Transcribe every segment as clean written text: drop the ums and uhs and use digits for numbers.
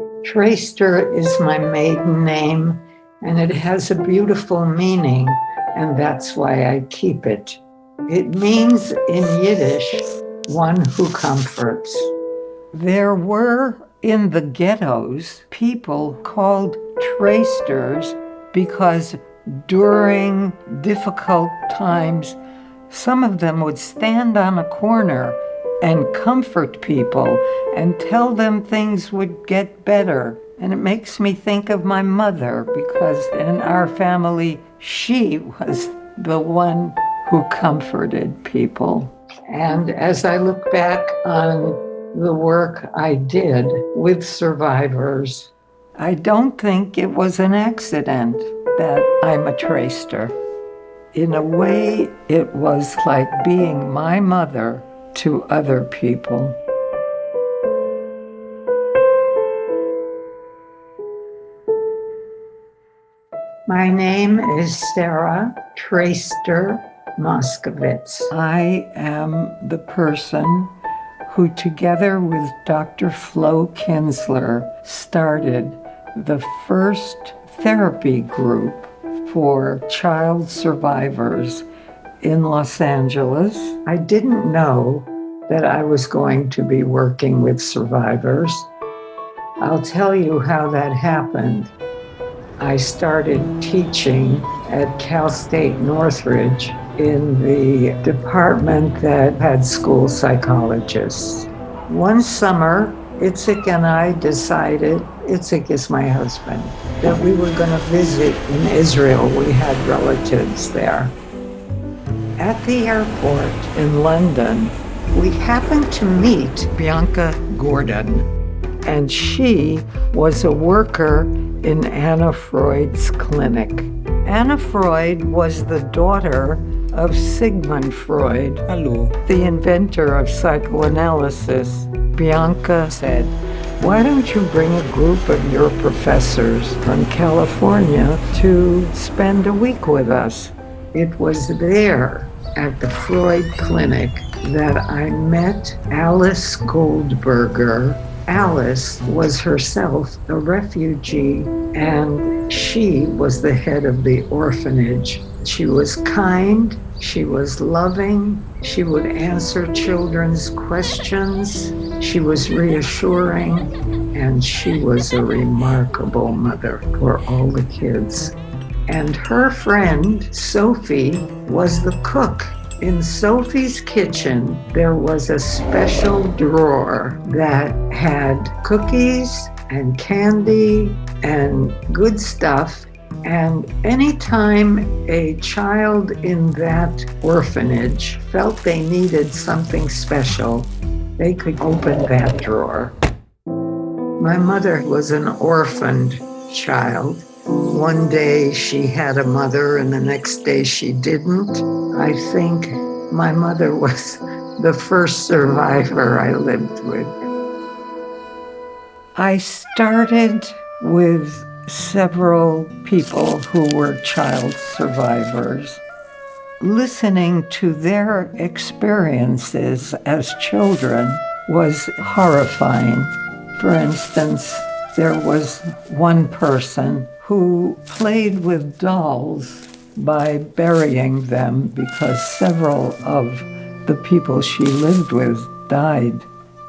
Traister is my maiden name, and it has a beautiful meaning, and that's why I keep it. It means in Yiddish, one who comforts. There were in the ghettos people called Traisters because during difficult times, some of them would stand on a corner and comfort people and tell them things would get better. And it makes me think of my mother, because in our family, she was the one who comforted people. And as I look back on the work I did with survivors, I don't think it was an accident that I'm a Traister. In a way, it was like being my mother to other people. My name is Sarah Traister Moskovitz. I am the person who, together with Dr. Flo Kinsler, started the first therapy group for child survivors in Los Angeles. I didn't know that I was going to be working with survivors. I'll tell you how that happened. I started teaching at Cal State Northridge in the department that had school psychologists. One summer, Itzik and I decided, Itzik is my husband, that we were going to visit in Israel. We had relatives there. At the airport in London, we happened to meet Bianca Gordon, and she was a worker in Anna Freud's clinic. Anna Freud was the daughter of Sigmund Freud, Hello. the inventor of psychoanalysis. Bianca said, "Why don't you bring a group of your professors from California to spend a week with us?" It was there at the Freud Clinic that I met Alice Goldberger. Alice was herself a refugee, and she was the head of the orphanage. She was kind, she was loving, she would answer children's questions, she was reassuring, and she was a remarkable mother for all the kids. And her friend, Sophie, was the cook. In Sophie's kitchen, there was a special drawer that had cookies and candy and good stuff. And anytime a child in that orphanage felt they needed something special, they could open that drawer. My mother was an orphaned child. One day she had a mother and the next day she didn't. I think my mother was the first survivor I lived with. I started with several people who were child survivors, listening to their experiences as children was horrifying. For instance, there was one person who played with dolls by burying them because several of the people she lived with died.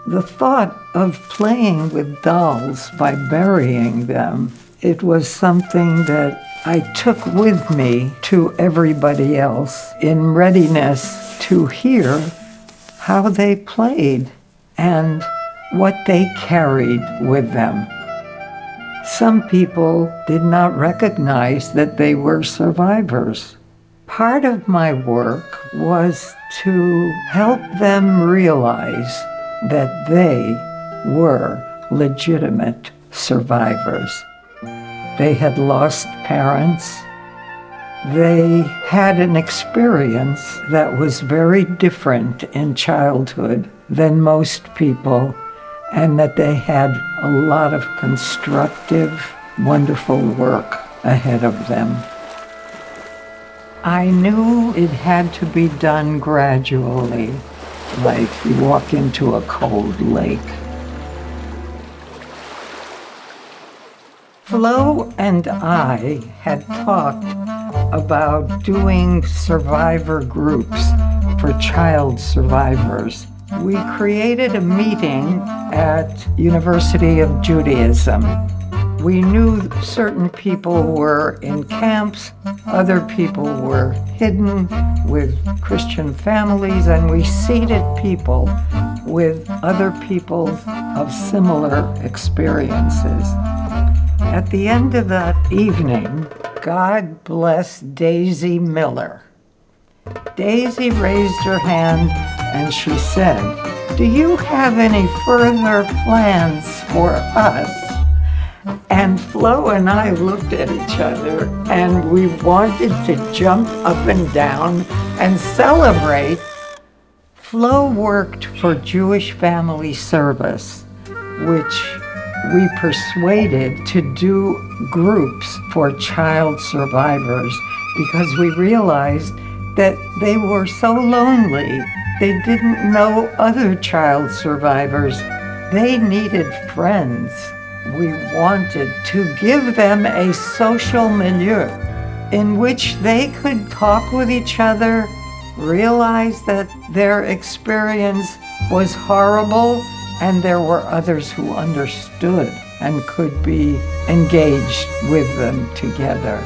The thought of playing with dolls by burying them, it was something that I took with me to everybody else in readiness to hear how they played and what they carried with them. Some people did not recognize that they were survivors. Part of my work was to help them realize that they were legitimate survivors. They had lost parents. They had an experience that was very different in childhood than most people, and that they had a lot of constructive, wonderful work ahead of them. I knew it had to be done gradually, like you walk into a cold lake. Flo and I had talked about doing survivor groups for child survivors. We created a meeting at University of Judaism. We knew certain people were in camps, other people were hidden with Christian families, and we seated people with other people of similar experiences. At the end of that evening, God bless Daisy Miller. Daisy raised her hand and she said, "Do you have any further plans for us?" And Flo and I looked at each other and we wanted to jump up and down and celebrate. Flo worked for Jewish Family Service, which we persuaded to do groups for child survivors because we realized that they were so lonely. They didn't know other child survivors. They needed friends. We wanted to give them a social milieu in which they could talk with each other, realize that their experience was horrible, and there were others who understood and could be engaged with them together.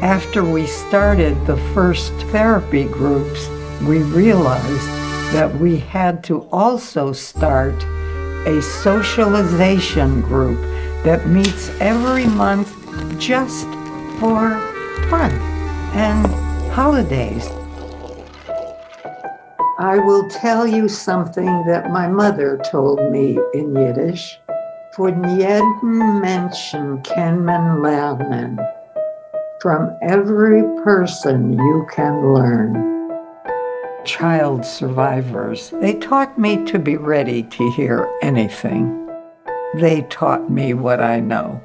After we started the first therapy groups, we realized that we had to also start a socialization group that meets every month just for fun and holidays. I will tell you something that my mother told me in Yiddish. Von jedem Menschen kann man lernen. From every person you can learn. Child survivors, they taught me to be ready to hear anything. They taught me what I know.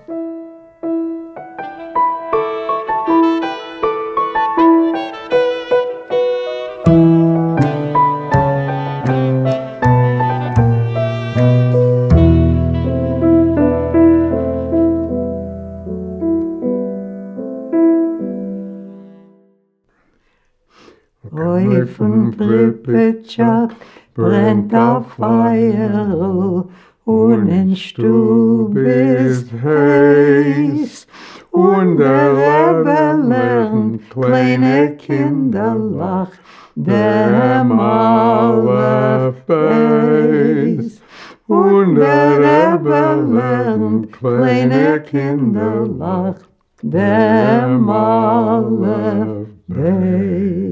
Von Pripyat brennt auf Feuer und in Stub ist heiß und der Rebbe lernt kleine Kinder lach dem Aleph Beis und der Rebbe lernt kleine Kinder lach dem Aleph Beis.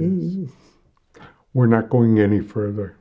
We're not going any further.